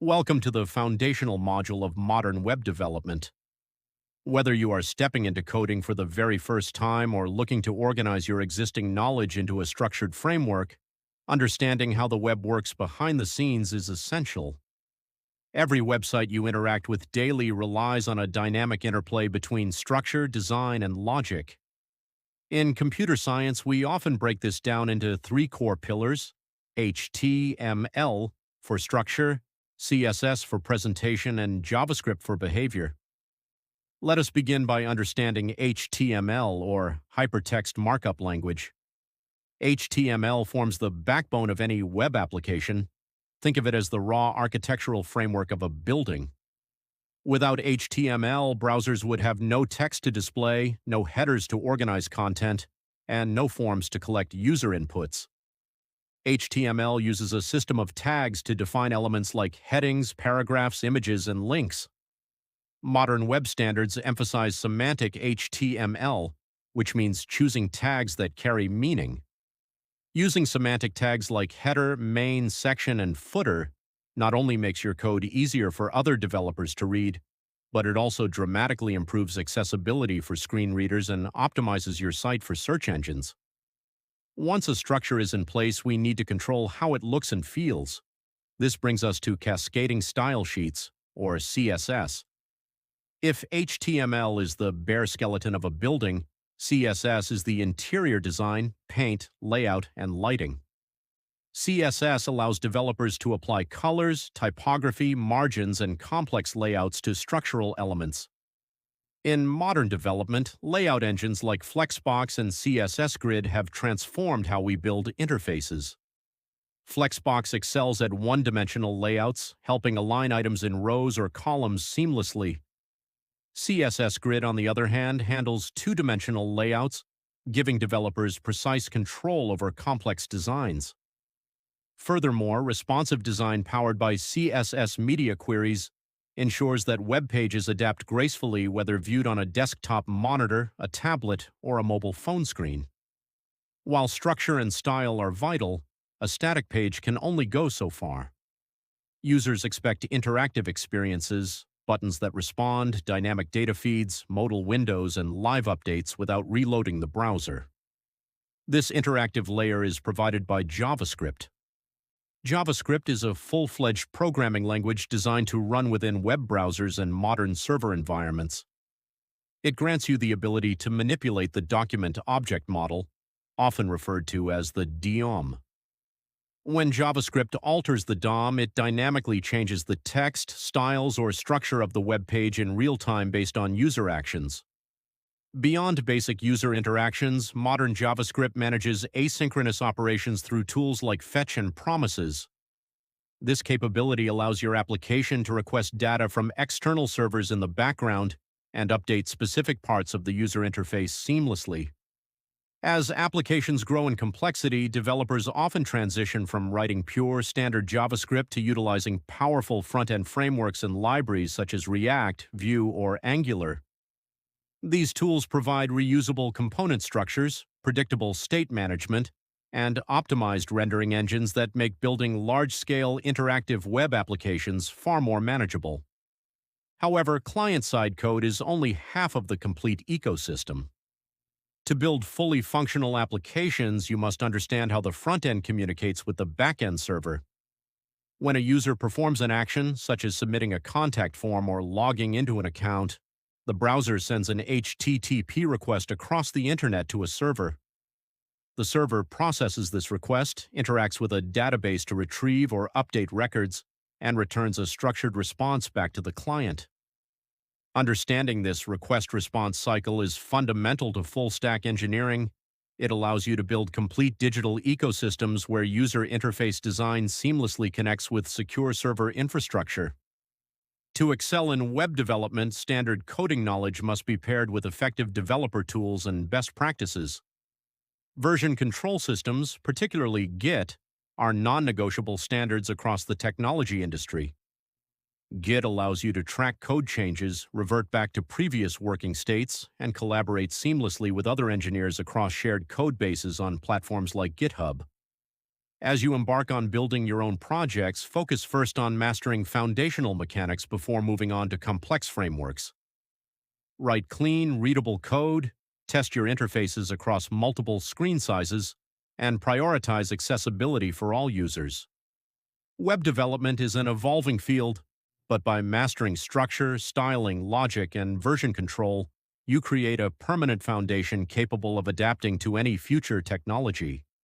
Welcome to the foundational module of modern web development. Whether you are stepping into coding for the very first time or looking to organize your existing knowledge into a structured framework, understanding how the web works behind the scenes is essential. Every website you interact with daily relies on a dynamic interplay between structure, design, and logic. In computer science, we often break this down into three core pillars: HTML for structure, CSS for presentation, and JavaScript for behavior. Let us begin by understanding HTML, or Hypertext Markup Language. HTML forms the backbone of any web application. Think of it as the raw architectural framework of a building. Without HTML, browsers would have no text to display, no headers to organize content, and no forms to collect user inputs. HTML uses a system of tags to define elements like headings, paragraphs, images, and links. Modern web standards emphasize semantic HTML, which means choosing tags that carry meaning. Using semantic tags like header, main, section, and footer not only makes your code easier for other developers to read, but it also dramatically improves accessibility for screen readers and optimizes your site for search engines. Once a structure is in place, we need to control how it looks and feels. This brings us to cascading style sheets, or CSS. If HTML is the bare skeleton of a building, CSS is the interior design, paint, layout, and lighting. CSS allows developers to apply colors, typography, margins, and complex layouts to structural elements. In modern development, layout engines like Flexbox and CSS Grid have transformed how we build interfaces. Flexbox excels at one-dimensional layouts, helping align items in rows or columns seamlessly. CSS Grid, on the other hand, handles two-dimensional layouts, giving developers precise control over complex designs. Furthermore, responsive design powered by CSS media queries ensures that web pages adapt gracefully whether viewed on a desktop monitor, a tablet, or a mobile phone screen. While structure and style are vital, a static page can only go so far. Users expect interactive experiences, buttons that respond, dynamic data feeds, modal windows, and live updates without reloading the browser. This interactive layer is provided by JavaScript. JavaScript is a full-fledged programming language designed to run within web browsers and modern server environments. It grants you the ability to manipulate the document object model, often referred to as the DOM. When JavaScript alters the DOM, it dynamically changes the text, styles, or structure of the web page in real time based on user actions. Beyond basic user interactions, modern JavaScript manages asynchronous operations through tools like fetch and promises. This capability allows your application to request data from external servers in the background and update specific parts of the user interface seamlessly. As applications grow in complexity, developers often transition from writing pure, standard JavaScript to utilizing powerful front-end frameworks and libraries such as React, Vue, or Angular. These tools provide reusable component structures, predictable state management, and optimized rendering engines that make building large-scale interactive web applications far more manageable. However, client-side code is only half of the complete ecosystem. To build fully functional applications, you must understand how the front-end communicates with the back-end server. When a user performs an action, such as submitting a contact form or logging into an account, the browser sends an HTTP request across the internet to a server. The server processes this request, interacts with a database to retrieve or update records, and returns a structured response back to the client. Understanding this request-response cycle is fundamental to full-stack engineering. It allows you to build complete digital ecosystems where user interface design seamlessly connects with secure server infrastructure. To excel in web development, standard coding knowledge must be paired with effective developer tools and best practices. Version control systems, particularly Git, are non-negotiable standards across the technology industry. Git allows you to track code changes, revert back to previous working states, and collaborate seamlessly with other engineers across shared code bases on platforms like GitHub. As you embark on building your own projects, focus first on mastering foundational mechanics before moving on to complex frameworks. Write clean, readable code, test your interfaces across multiple screen sizes, and prioritize accessibility for all users. Web development is an evolving field, but by mastering structure, styling, logic, and version control, you create a permanent foundation capable of adapting to any future technology.